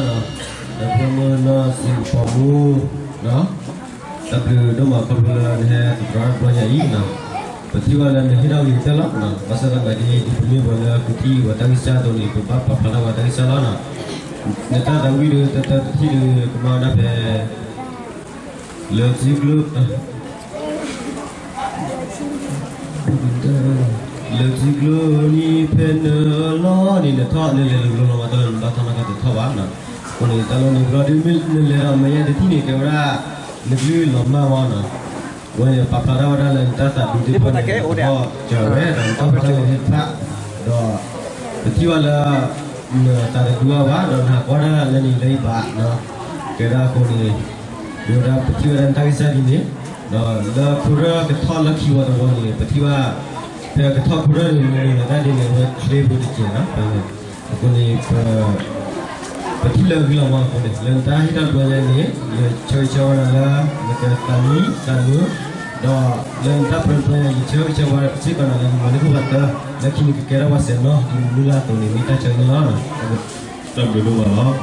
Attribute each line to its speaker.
Speaker 1: nó là mưa nó xin phò mu đó tập từ đó mà còn là hè tập ra bao nhiêu ít nào và khi mà lần khi nào đi tới lắm nào bây giờ là đi punya bala kuti và tăng xa tôi đi của bác bác là tăng xa lắm nào người ta đang đi được ta khi được mà đã về lợn zig lợn lợn zig lợn đi pen nó đi là thọ nên là lợn mà tôi đã thằng nào có thể thọ bán nào còn người ta lo người ta đi mil nên là mấy cái thì này cái ra lực lượng lắm mà nào vậy papa ra vào là ta ta đi đi họ chờ về rồi ta phải hết phá đó thì là ta được dua vá rồi họ có ra là đi lấy bạc đó cái đó cô này điều đó thì là ta sẽ đi nhé đó là pura cái thọ là khi vào đó này thì là cái thọ pura này ta đi này chơi bút chơi đó cô này thì là cái làm cô này lần ta hít vào đây này chơi chơi là cái tani tani đó lần ta pernah chơi vào sih karena mana pun kata lagi kira wasen no di mula tu ni kita chơi nó tak dulu lah.